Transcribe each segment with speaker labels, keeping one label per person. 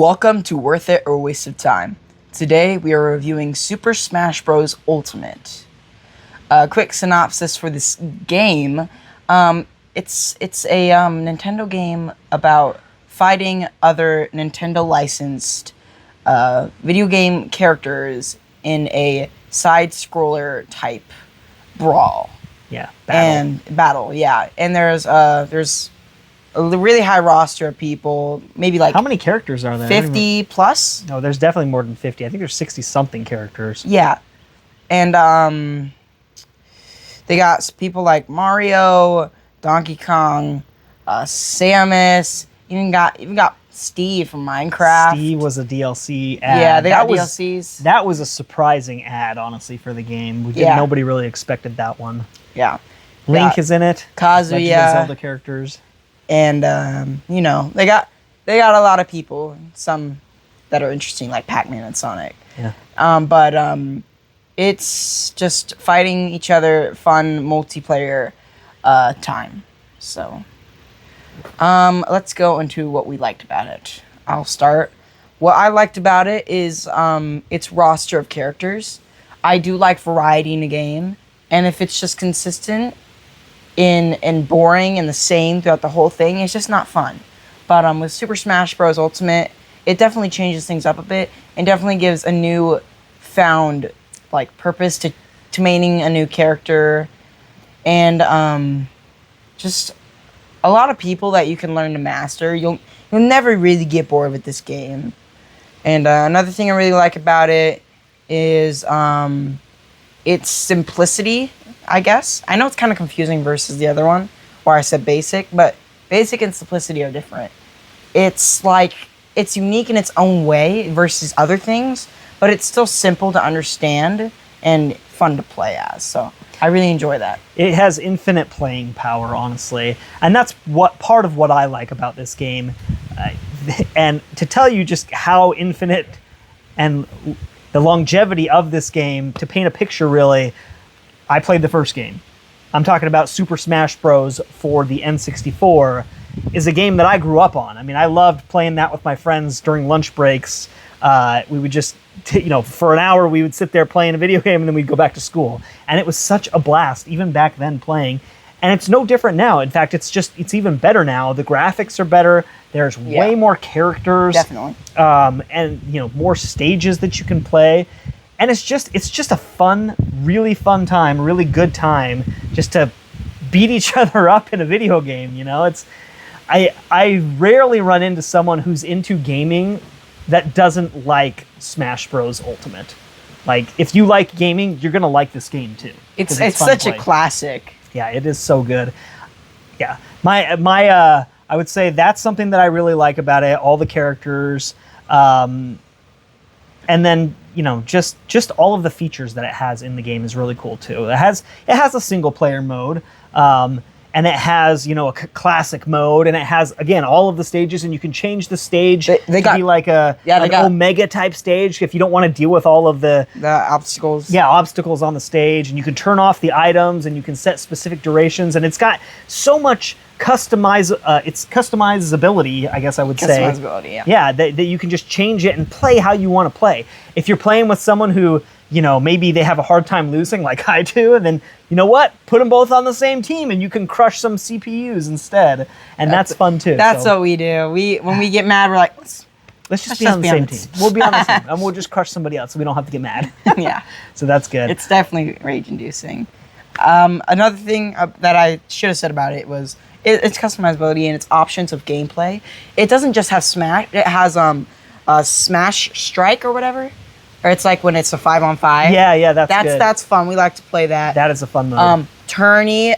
Speaker 1: Welcome to Worth It or Waste of Time. Today we are reviewing Super Smash Bros. Ultimate. A quick synopsis for this game. It's a Nintendo game about fighting other Nintendo licensed video game characters in a side-scroller type brawl.
Speaker 2: Yeah,
Speaker 1: Battle, yeah. And there's a really high roster of people, maybe like
Speaker 2: how many characters are there?
Speaker 1: 50 plus?
Speaker 2: No, there's definitely more than 50. I think there's 60-something characters.
Speaker 1: Yeah. And they got people like Mario, Donkey Kong, Samus, even got Steve from Minecraft.
Speaker 2: Steve was a DLC ad.
Speaker 1: Yeah, they got DLCs.
Speaker 2: That was a surprising ad, honestly, for the game. Nobody really expected that one.
Speaker 1: Yeah.
Speaker 2: Link is in it.
Speaker 1: Kazuya.
Speaker 2: Legend of Zelda characters.
Speaker 1: And they got a lot of people, some that are interesting like Pac-Man and Sonic.
Speaker 2: Yeah.
Speaker 1: It's just fighting each other, fun multiplayer time. So let's go into what we liked about it. I'll start. What I liked about it is its roster of characters. I do like variety in the game, and if it's just consistent and boring and the same throughout the whole thing, it's just not fun. But with Super Smash Bros. Ultimate, it definitely changes things up a bit and definitely gives a new found like purpose to maining a new character, and just a lot of people that you can learn to master. You'll never really get bored with this game. And another thing I really like about it is its simplicity, I guess. I know it's kind of confusing versus the other one, where I said basic, but basic and simplicity are different. It's unique in its own way versus other things, but it's still simple to understand and fun to play as. So I really enjoy that.
Speaker 2: It has infinite playing power, honestly, and that's part of what I like about this game. And to tell you just how infinite and the longevity of this game, to paint a picture, really, I played the first game. I'm talking about Super Smash Bros. For the N64, is a game that I grew up on. I mean, I loved playing that with my friends during lunch breaks. We would just, for an hour, we would sit there playing a video game, and then we'd go back to school. And it was such a blast, even back then, playing. And it's no different now. In fact, it's even better now. The graphics are better. There's way more characters.
Speaker 1: Definitely.
Speaker 2: And more stages that you can play. And it's just a fun, really fun time, really good time just to beat each other up in a video game, I rarely run into someone who's into gaming that doesn't like Smash Bros. Ultimate. Like, if you like gaming, you're going to like this game too.
Speaker 1: It's such a classic.
Speaker 2: Yeah, it is so good. Yeah. My I would say that's something that I really like about it, all the characters. And then, just all of the features that it has in the game is really cool too. It has a single player mode, and it has, a classic mode, and it has, again, all of the stages, and you can change the stage to be like an Omega type stage if you don't want to deal with all of the
Speaker 1: obstacles.
Speaker 2: Yeah, obstacles on the stage, and you can turn off the items, and you can set specific durations, and it's got so much customizability, I guess I would say.
Speaker 1: Customizability, yeah.
Speaker 2: Yeah, that you can just change it and play how you want to play. If you're playing with someone who, maybe they have a hard time losing like I do, and then, put them both on the same team and you can crush some CPUs instead. And that's fun too.
Speaker 1: That's what we do. When we get mad, we're like,
Speaker 2: let's just be on the same team. We'll be on the same, and we'll just crush somebody else so we don't have to get mad.
Speaker 1: Yeah.
Speaker 2: So that's good.
Speaker 1: It's definitely rage-inducing. Another thing that I should have said about it was its customizability and its options of gameplay. It doesn't just have Smash. It has Smash Strike or whatever. Or it's like when it's a 5-on-5.
Speaker 2: Yeah, that's good.
Speaker 1: That's fun. We like to play that.
Speaker 2: That is a fun mode.
Speaker 1: Tourney,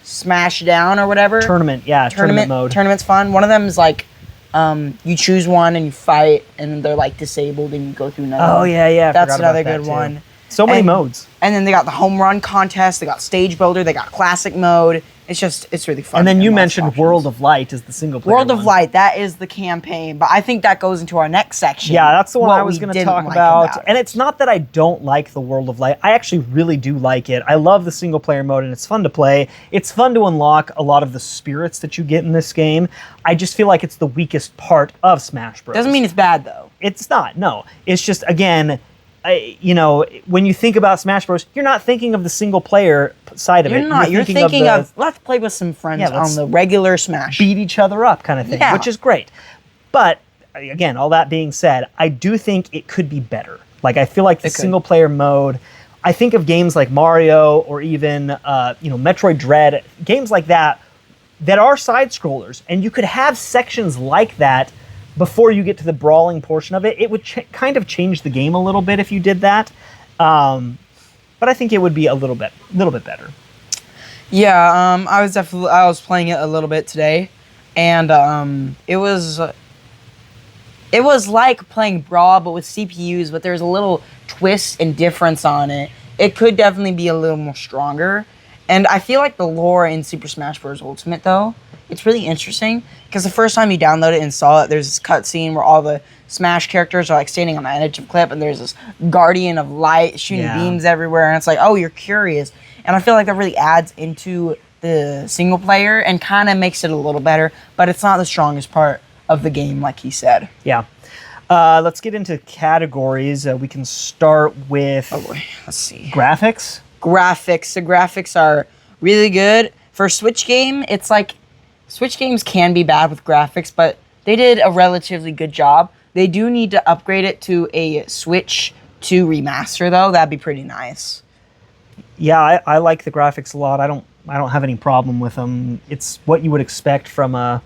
Speaker 1: Smash Down or whatever.
Speaker 2: Tournament mode.
Speaker 1: Tournament's fun. One of them is like, you choose one and you fight, and they're like disabled, and you go through another.
Speaker 2: Oh yeah.
Speaker 1: That's another good one.
Speaker 2: So many modes.
Speaker 1: And then they got the home run contest. They got stage builder. They got classic mode, It's really fun.
Speaker 2: And then you
Speaker 1: lots of
Speaker 2: mentioned
Speaker 1: options.
Speaker 2: World of Light is the single player
Speaker 1: World of
Speaker 2: one.
Speaker 1: Light, that is the campaign, but I think that goes into our next section.
Speaker 2: Yeah, that's the one
Speaker 1: what
Speaker 2: I was
Speaker 1: we
Speaker 2: going to
Speaker 1: didn't
Speaker 2: talk
Speaker 1: like
Speaker 2: about. And
Speaker 1: it.
Speaker 2: it's not that I don't like the World of Light. I actually really do like it. I love the single player mode and it's fun to play. It's fun to unlock a lot of the spirits that you get in this game. I just feel like it's the weakest part of Smash Bros.
Speaker 1: Doesn't mean it's bad though.
Speaker 2: It's not. No. It's just, again, when you think about Smash Bros, you're not thinking of the single player side of
Speaker 1: You're
Speaker 2: it.
Speaker 1: not. You're thinking
Speaker 2: the
Speaker 1: of let's play with some friends
Speaker 2: Yeah, let's
Speaker 1: on the regular Smash.
Speaker 2: beat each other up kind of thing,
Speaker 1: Yeah.
Speaker 2: which is great. But again, all that being said, I do think it could be better. Like, I feel like the
Speaker 1: It could.
Speaker 2: single player mode, I think of games like Mario or even Metroid Dread, games like that are side scrollers, and you could have sections like that before you get to the brawling portion of it. It would kind of change the game a little bit if you did that. But I think it would be a little bit better.
Speaker 1: Yeah, I was playing it a little bit today, and it was like playing Brawl but with CPUs, but there's a little twist and difference on it. It could definitely be a little more stronger, and I feel like the lore in Super Smash Bros. Ultimate though, it's really interesting because the first time you download it and saw it, there's this cutscene where all the Smash characters are like standing on the edge of a cliff, and there's this Guardian of Light shooting
Speaker 2: Yeah.
Speaker 1: beams everywhere, and it's like, oh, you're curious. And I feel like that really adds into the single player and kind of makes it a little better, but it's not the strongest part of the game, like he said.
Speaker 2: Yeah. Let's get into categories. We can start with
Speaker 1: Oh boy, let's see.
Speaker 2: graphics.
Speaker 1: Graphics. The graphics are really good. For a Switch game, it's like Switch games can be bad with graphics, but they did a relatively good job. They do need to upgrade it to a Switch 2 remaster, though. That'd be pretty nice.
Speaker 2: Yeah, I like the graphics a lot. I don't have any problem with them. It's what you would expect from a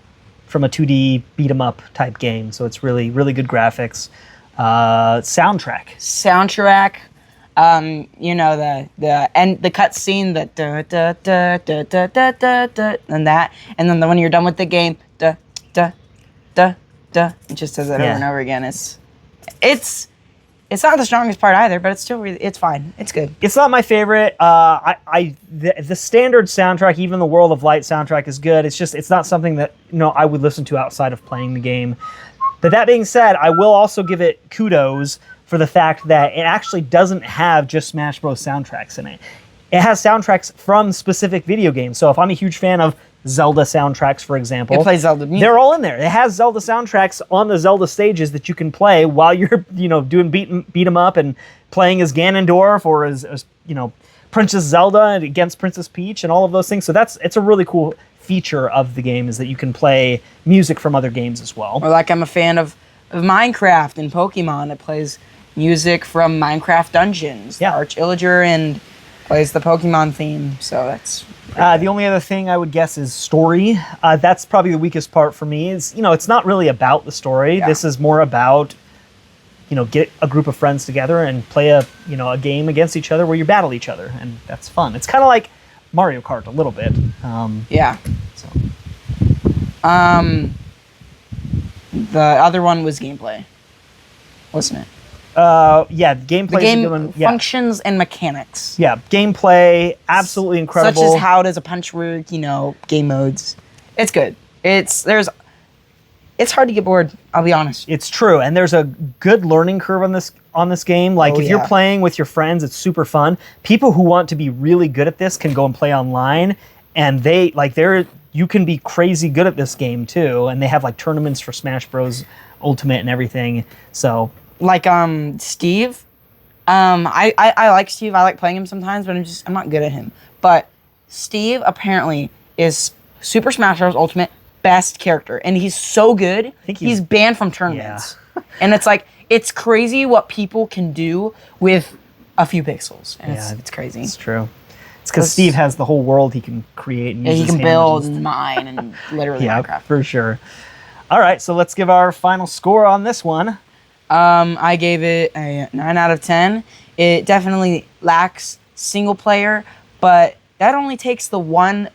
Speaker 2: 2D beat 'em up type game. So it's really good graphics. Soundtrack.
Speaker 1: Soundtrack, the cutscene, the da da da da da da da da, and that, and then when you're done with the game, da da da da, it just does that over
Speaker 2: Yeah.
Speaker 1: and over again. It's not the strongest part either, but it's still it's fine. It's good.
Speaker 2: It's not my favorite. The standard soundtrack, even the World of Light soundtrack, is good. It's not something that I would listen to outside of playing the game. But that being said, I will also give it kudos for the fact that it actually doesn't have just Smash Bros. Soundtracks in it. It has soundtracks from specific video games. So if I'm a huge fan of Zelda soundtracks, for example,
Speaker 1: It plays Zelda music.
Speaker 2: they're all in there. It has Zelda soundtracks on the Zelda stages that you can play while you're doing beat 'em up and playing as Ganondorf or as Princess Zelda against Princess Peach and all of those things. So it's a really cool feature of the game, is that you can play music from other games as well.
Speaker 1: Or like I'm a fan of Minecraft and Pokemon. It plays music from Minecraft Dungeons.
Speaker 2: Yeah.
Speaker 1: Arch Illager and plays the Pokemon theme. So that's
Speaker 2: The only other thing I would guess is story. That's probably the weakest part for me. It's not really about the story.
Speaker 1: Yeah.
Speaker 2: This is more about get a group of friends together and play a game against each other where you battle each other, and that's fun. It's kind of like Mario Kart a little bit.
Speaker 1: yeah.
Speaker 2: So.
Speaker 1: The other one was gameplay, wasn't it?
Speaker 2: Yeah, gameplay.
Speaker 1: The game
Speaker 2: is a good one. Yeah.
Speaker 1: functions and mechanics.
Speaker 2: Yeah, gameplay, absolutely incredible.
Speaker 1: Such as how does a punch work, game modes. It's good. It's hard to get bored, I'll be honest.
Speaker 2: It's true, and there's a good learning curve on this game. Like,
Speaker 1: Oh,
Speaker 2: if you're
Speaker 1: yeah.
Speaker 2: playing with your friends, it's super fun. People who want to be really good at this can go and play online, and you can be crazy good at this game too. And they have like tournaments for Smash Bros. Ultimate and everything. So
Speaker 1: Like Steve. I like Steve. I like playing him sometimes, but I'm not good at him. But Steve apparently is Super Smash Bros. Ultimate best character, and he's so good.
Speaker 2: think
Speaker 1: He's banned from tournaments, and it's crazy what people can do with a few pixels, and
Speaker 2: Yeah,
Speaker 1: it's crazy.
Speaker 2: it's true. It's because Steve has the whole world he can create and
Speaker 1: Yeah,
Speaker 2: use
Speaker 1: he
Speaker 2: his
Speaker 1: can
Speaker 2: hand
Speaker 1: build
Speaker 2: just-
Speaker 1: and mine and literally
Speaker 2: Yeah,
Speaker 1: Minecraft.
Speaker 2: for sure. All right, so let's give our final score on this one.
Speaker 1: I gave it a 9 out of 10. It definitely lacks single player, but that only takes the one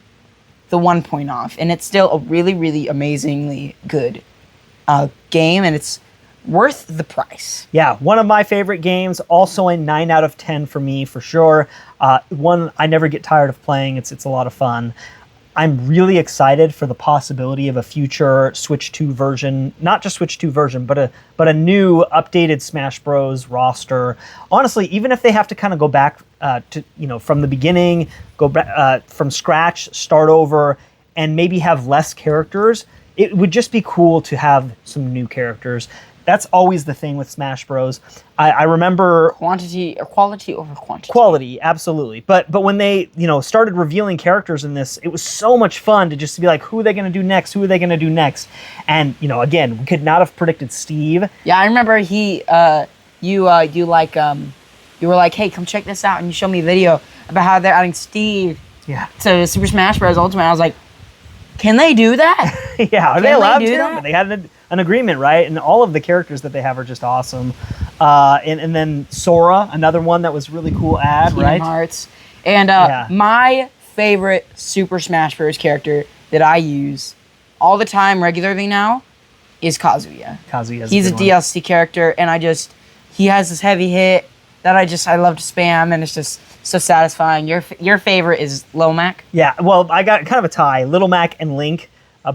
Speaker 1: point off, and it's still a really, really amazingly good game, and it's worth the price.
Speaker 2: Yeah, one of my favorite games, also a 9 out of 10 for me, for sure. One I never get tired of playing. It's a lot of fun. I'm really excited for the possibility of a future Switch 2 version, not just Switch 2 version, but a new updated Smash Bros. Roster. Honestly, even if they have to kind of go back to, from the beginning, go back from scratch, start over, and maybe have less characters, it would just be cool to have some new characters. That's always the thing with Smash Bros. I remember
Speaker 1: Quality over quantity.
Speaker 2: Quality, absolutely. But when they started revealing characters in this, it was so much fun to just be like, who are they going to do next? Who are they going to do next? And again, we could not have predicted Steve.
Speaker 1: Yeah, I remember you were like, hey, come check this out, and you showed me a video about how they're adding Steve to Super Smash Bros. Ultimate. I was like, can they do that?
Speaker 2: Yeah, are they
Speaker 1: Can
Speaker 2: allowed
Speaker 1: they do
Speaker 2: to?
Speaker 1: that?
Speaker 2: But they had an agreement, right? And all of the characters that they have are just awesome. And then Sora, another one that was really cool ad,
Speaker 1: Kingdom
Speaker 2: right?
Speaker 1: Hearts. And my favorite Super Smash Bros. Character that I use all the time regularly now is Kazuya. He's a DLC character, and he has this heavy hit that I love to spam, and it's just so satisfying. Your favorite is Lil Mac?
Speaker 2: Yeah, well, I got kind of a tie. Little Mac and Link,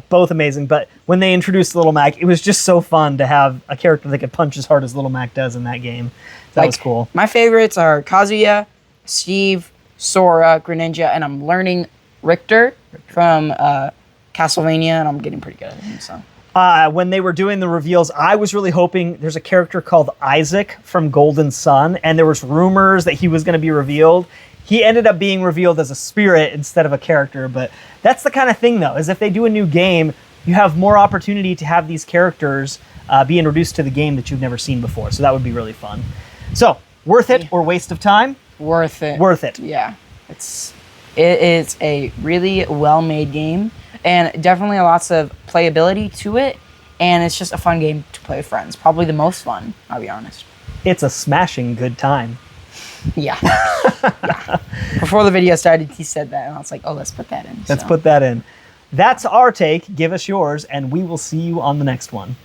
Speaker 2: both amazing. But when they introduced Little Mac, it was just so fun to have a character that could punch as hard as Little Mac does in that game. That was cool.
Speaker 1: My favorites are Kazuya, Steve, Sora, Greninja, and I'm learning Richter from Castlevania, and I'm getting pretty good at him. So.
Speaker 2: When they were doing the reveals, I was really hoping there's a character called Isaac from Golden Sun, and there was rumors that he was going to be revealed. He ended up being revealed as a spirit instead of a character, but that's the kind of thing, though, is if they do a new game, you have more opportunity to have these characters be introduced to the game that you've never seen before, so that would be really fun. So, worth it or waste of time?
Speaker 1: Worth it.
Speaker 2: Worth it.
Speaker 1: Yeah. It is a really well-made game, and definitely lots of playability to it, and it's just a fun game to play with friends. Probably the most fun, I'll be honest.
Speaker 2: It's a smashing good time.
Speaker 1: Yeah. Yeah. Before the video started, he said that, and I was like, oh, let's put that in.
Speaker 2: Let's put that in. That's our take. Give us yours, and we will see you on the next one.